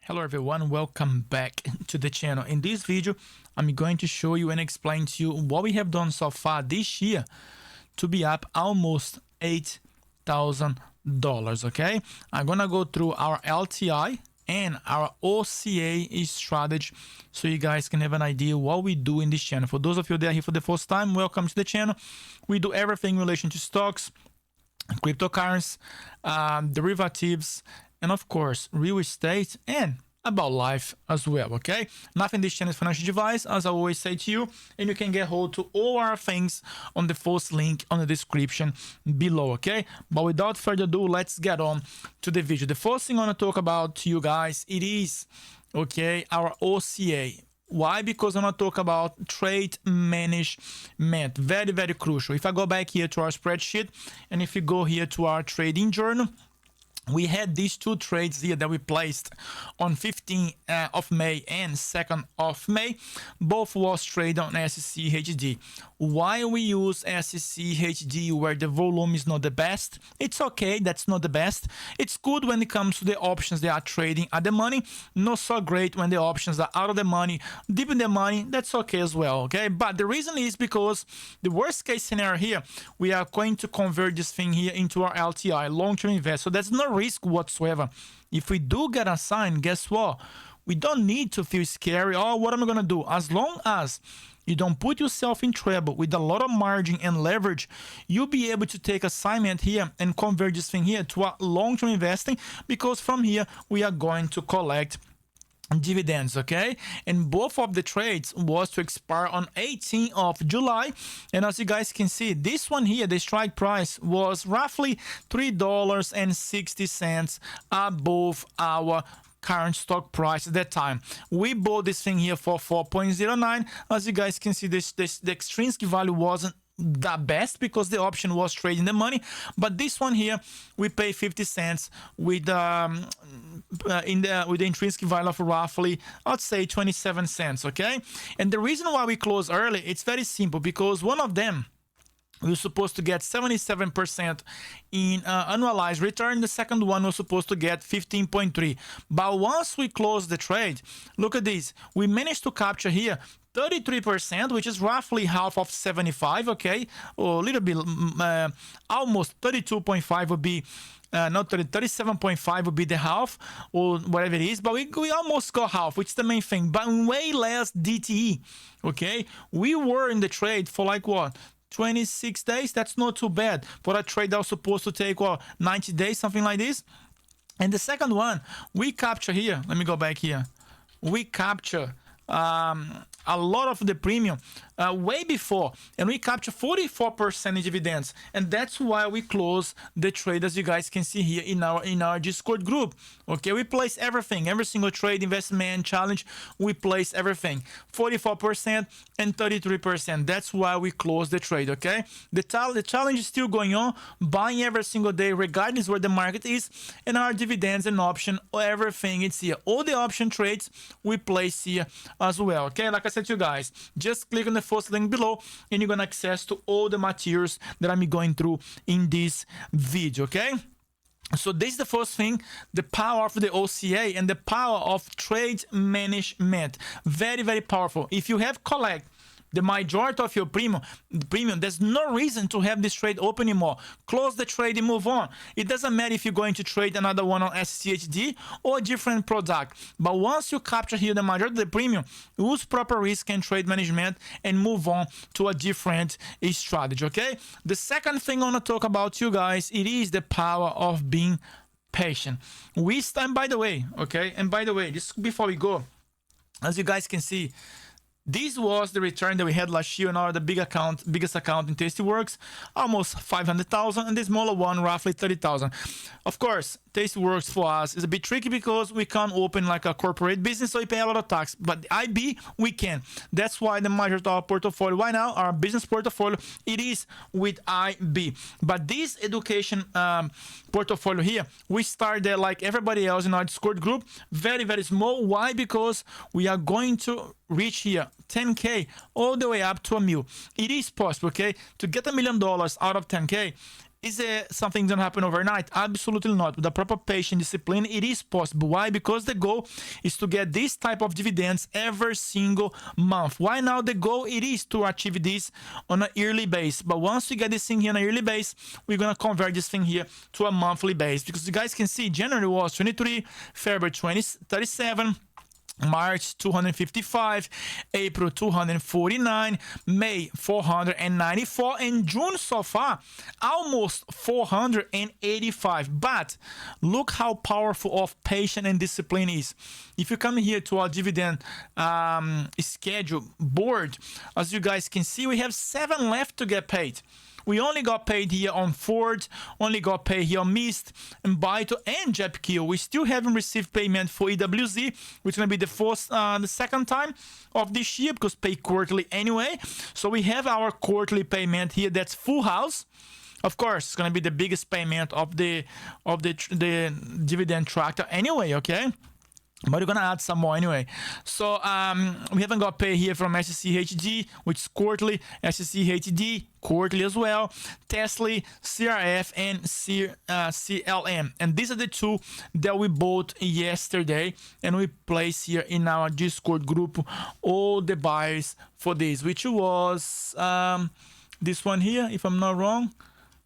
Hello everyone, welcome back to the channel. In this video, I'm going to show you and explain to you what we have done so far this year to be up almost $8,000, okay? I'm gonna go through our LTI and our OCA strategy so you guys can have an idea what we do in this channel. For those of you that are here for the first time, welcome to the channel. We do everything in relation to stocks, cryptocurrency, derivatives, and of course real estate and about life as well. Okay, nothing this channel is financial advice, as I always say to you, and you can get hold to all our things on the first link on the description below. Okay, but without further ado, let's get on to the video. The first thing I want to talk about to you guys, it is our OCA. Why? Because I'm going to talk about trade management. Very crucial. If I go back here to our spreadsheet, and if you go here to our trading journal, we had these two trades here that we placed on 15th of May and 2nd of May. Both was traded on SCHD. Why we use SCHD where the volume is not the best? It's okay, that's not the best. It's good when it comes to the options they are trading at the money. Not so great when the options are out of the money, deep in the money. That's okay as well, okay? But the reason is because the worst case scenario here, we are going to convert this thing here into our LTI, long-term invest. So there's no risk whatsoever. If we do get a sign, guess what? We don't need to feel scary. Oh, what am I gonna do? As long as you don't put yourself in trouble with a lot of margin and leverage, you'll be able to take assignment here and convert this thing here to a long-term investing, because from here we are going to collect dividends, okay? And both of the trades was to expire on 18th of July, and as you guys can see, this one here, the strike price was roughly $3.60 above our current stock price at that time. We bought this thing here for 4.09. As you guys can see, the extrinsic value wasn't the best because the option was trading the money, but this one here we pay 50 cents with with the intrinsic value of roughly, I'd say 27 cents, okay? And the reason why we close early, it's very simple, because one of them we're supposed to get 77% in annualized return. The second one was supposed to get 15.3. But once we close the trade, look at this. We managed to capture here 33%, which is roughly half of 75, okay? Or a little bit, almost 32.5 would be, not 37.5 would be the half, or whatever it is, but we almost got half, which is the main thing, but way less DTE, okay? We were in the trade for like what? 26 days. That's not too bad for a trade that was supposed to take 90 days, something like this. And the second one we capture here, let me go back here, we capture a lot of the premium way before, and we capture 44% in dividends, and that's why we close the trade, as you guys can see here in our Discord group. Okay, we place everything, every single trade, investment, challenge, we place everything 44% and 33%. That's why we close the trade. Okay, the challenge is still going on, buying every single day regardless where the market is, and our dividends and option, everything it's here. All the option trades we place here as well. Okay, like I said to you guys, just click on the first link below and you're gonna access to all the materials that I'm going through in this video. Okay, so this is the first thing, the power of the OCA and the power of trade management. Very powerful. If you have collect the majority of your premium, there's no reason to have this trade open anymore. Close the trade and move on. It doesn't matter if you're going to trade another one on SCHD or a different product, but once you capture here the majority of the premium, use proper risk and trade management and move on to a different strategy. Okay, the second thing I want to talk about, you guys, it is the power of being patient. We stand, by the way, okay, and by the way, this before we go, as you guys can see, this was the return that we had last year in the biggest account in TastyWorks, almost 500,000, and the smaller one roughly 30,000. Of course, TastyWorks for us is a bit tricky because we can't open like a corporate business, so we pay a lot of tax. But IB, we can. That's why the majority of our portfolio right now, our business portfolio, it is with IB. But this education portfolio here, we started like everybody else in our Discord group, very small. Why? Because we are going to reach here 10K all the way up to $1 million. It is possible, okay, to get $1 million out of 10K. Is it something gonna happen overnight? Absolutely not. With the proper patient discipline, it is possible. Why? Because the goal is to get this type of dividends every single month. Why now? The goal it is to achieve this on an yearly base. But once we get this thing here on a yearly base, we're gonna convert this thing here to a monthly base. Because you guys can see January was 23, February 37. March 255, April 249, May 494, and June so far almost 485. But look how powerful of patience and discipline is. If you come here to our dividend schedule board, as you guys can see, we have 7 left to get paid. We only got paid here on Ford, only got paid here on Mist, and Baito, and JetQ. We still haven't received payment for EWZ, which is going to be the second time of this year, because pay quarterly anyway. So we have our quarterly payment here. That's full house. Of course, it's going to be the biggest payment of the dividend tracker anyway, okay? But we're gonna add some more anyway. So we haven't got pay here from SCCHD, which is quarterly, SCCHD quarterly as well, Tesla, CRF, and CLM. And these are the two that we bought yesterday, and we placed here in our Discord group all the buys for this, which was this one here, if I'm not wrong.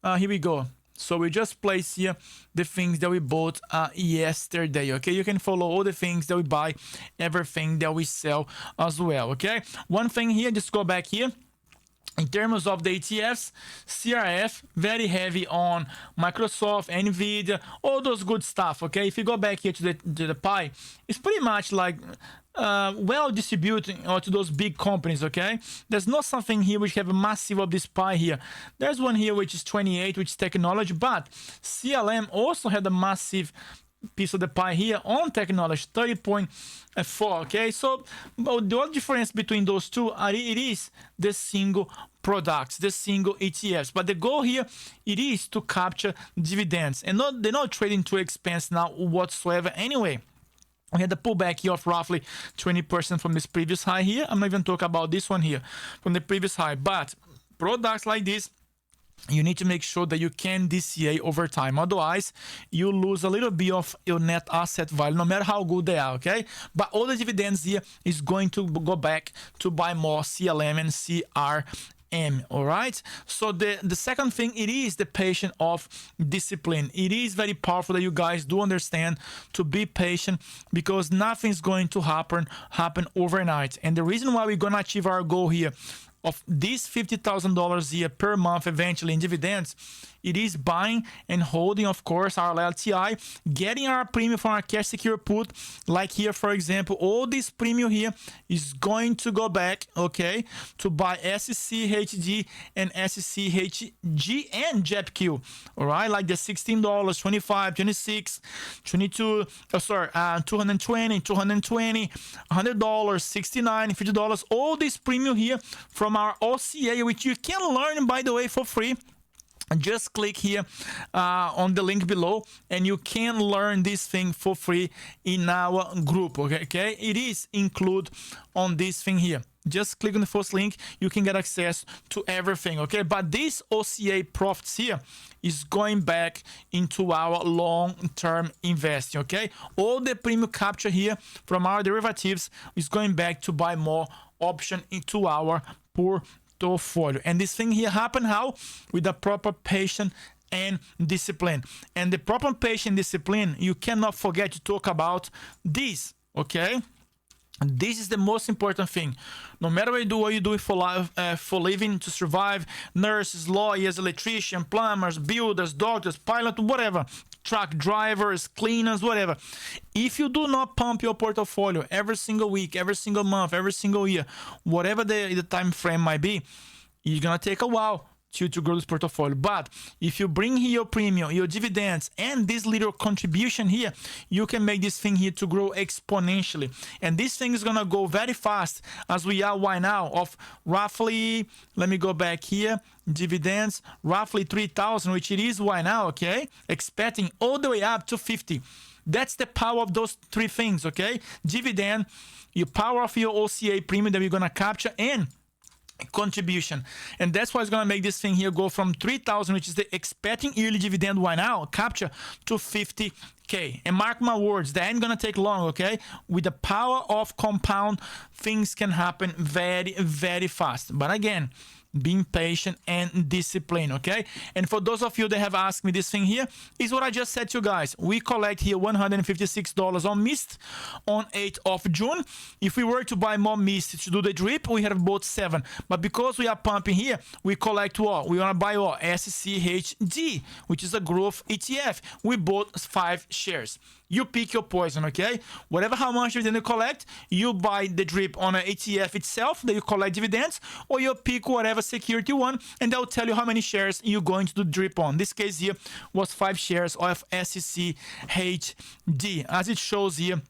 Here we go. So we just place here the things that we bought yesterday, okay? You can follow all the things that we buy, everything that we sell as well, okay? One thing here, just go back here. In terms of the ETFs, CRF, very heavy on Microsoft, NVIDIA, all those good stuff, okay? If you go back here to the pie, it's pretty much like well distributed to those big companies, okay? There's not something here which have a massive of this pie here. There's one here which is 28, which is technology, but CLM also had a massive piece of the pie here on technology, 30.4, okay? So the only difference between those two it is the single products, the single ETFs. But the goal here, it is to capture dividends, and they're not trading too expensive now whatsoever anyway. We had a pullback here of roughly 20% from this previous high here. I'm not even talking about this one here from the previous high, but products like this, you need to make sure that you can DCA over time. Otherwise, you lose a little bit of your net asset value, no matter how good they are, okay? But all the dividends here is going to go back to buy more CLM and CRM. All right, so the second thing, it is the patience of discipline. It is very powerful that you guys do understand to be patient, because nothing's going to happen overnight. And the reason why we're gonna achieve our goal here of this $50,000 a year per month eventually in dividends, it is buying and holding, of course, our LTI, getting our premium from our cash secure put, like here, for example. All this premium here is going to go back, okay, to buy SCCHD and SCCHG and JetQ, all right, like the $16, 25, 26, 22, 220, $100, 69, $50, all this premium here from our OCA, which you can learn, by the way, for free. Just click here on the link below, and you can learn this thing for free in our group, okay? It is included on this thing here. Just click on the first link, you can get access to everything, okay? But this OCA profits here is going back into our long-term investing, okay? All the premium capture here from our derivatives is going back to buy more option into our portfolio. And this thing here happen how? With the proper patience and discipline. And the proper patience discipline, you cannot forget to talk about this, okay? This is the most important thing. No matter what you do for life, for living, to survive, nurses, lawyers, electricians, plumbers, builders, doctors, pilots, whatever, truck drivers, cleaners, whatever. If you do not pump your portfolio every single week, every single month, every single year, whatever the time frame might be, it's gonna take a while to grow this portfolio. But if you bring here your premium, your dividends, and this little contribution here, you can make this thing here to grow exponentially. And this thing is gonna go very fast, as we are right now of roughly, let me go back here, dividends, roughly 3,000, which it is right now, okay? Expecting all the way up to 50. That's the power of those three things, okay? Dividend, your power of your OCA premium that we're gonna capture, and contribution, and that's why it's gonna make this thing here go from 3,000, which is the expecting yearly dividend right now capture, to 50K. And mark my words, that ain't gonna take long, okay? With the power of compound, things can happen very, very fast. But again, being patient and disciplined, okay? And for those of you that have asked me, this thing here is what I just said to you guys. We collect here $156 on mist on 8th of June. If we were to buy more mist to do the drip, we have bought 7. But because we are pumping here, we collect what? We want to buy what? SCHD, which is a growth ETF. We bought 5 shares. You pick your poison, okay? Whatever how much dividend you collect, you buy the drip on an ETF itself that you collect dividends, or you pick whatever security you want, and they'll tell you how many shares you're going to do drip on. This case here was 5 shares of SCHD, as it shows here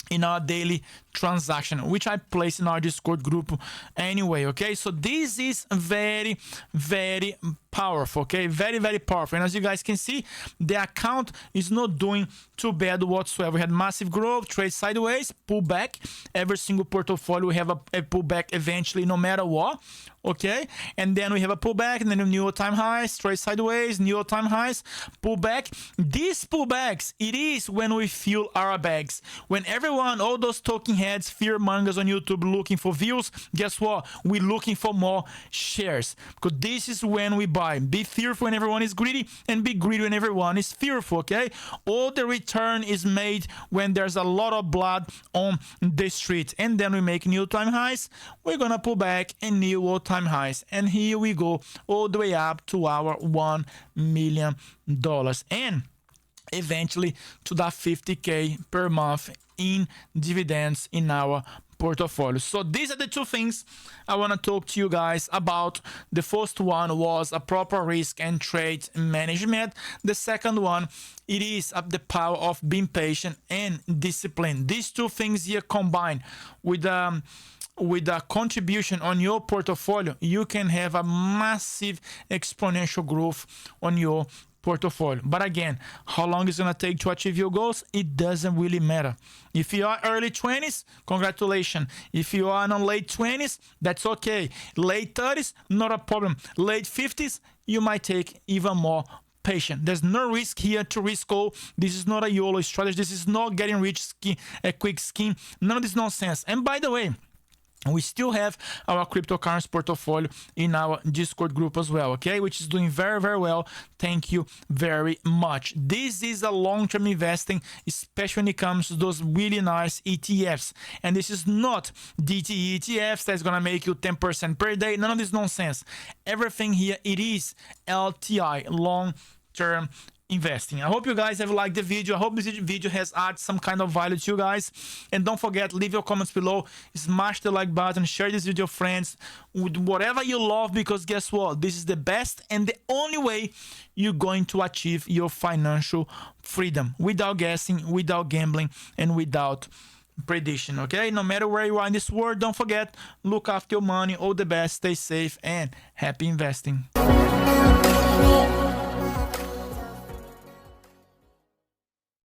in our daily transaction, which I place in our Discord group anyway, okay? So this is very, very powerful, okay? Very, very powerful. And as you guys can see, the account is not doing too bad whatsoever. We had massive growth, trade sideways, pullback. Every single portfolio we have a pullback eventually, no matter what, okay? And then we have a pullback, and then a new all-time highs, trade sideways, new all-time highs, pullback. These pullbacks, it is when we fill our bags. When everyone, all those talking heads, fear mongers on YouTube looking for views, guess what? We're looking for more shares, because this is when we buy. Be fearful when everyone is greedy, and be greedy when everyone is fearful, okay? All the return is made when there's a lot of blood on the street, and then we make new time highs. We're gonna pull back and new all-time highs, and here we go all the way up to our $1 million, and eventually to that 50K per month in dividends in our portfolio. So these are the two things I want to talk to you guys about. The first one was a proper risk and trade management. The second one, it is the power of being patient and discipline. These two things here combined with a contribution on your portfolio, you can have a massive exponential growth on your portfolio. But again, how long is it going to take to achieve your goals? It doesn't really matter. If you are early 20s, congratulations. If you are in late 20s, that's okay. Late 30s, not a problem. Late 50s, you might take even more patient. There's no risk here to risk all. This is not a YOLO strategy. This is not getting rich scheme, a quick scheme. None of this nonsense. And by the way, we still have our cryptocurrency portfolio in our Discord group as well, okay? Which is doing very, very well. Thank you very much. This is a long-term investing, especially when it comes to those really nice ETFs. And this is not DTE ETFs that's gonna make you 10% per day. None of this nonsense. Everything here, it is LTI, long-term investing. I hope you guys have liked the video. I hope this video has added some kind of value to you guys. And don't forget, leave your comments below, smash the like button, share this with your friends, with whatever you love, because guess what? This is the best and the only way you're going to achieve your financial freedom, without guessing, without gambling, and without prediction, okay? No matter where you are in this world, don't forget, look after your money. All the best, stay safe, and happy investing.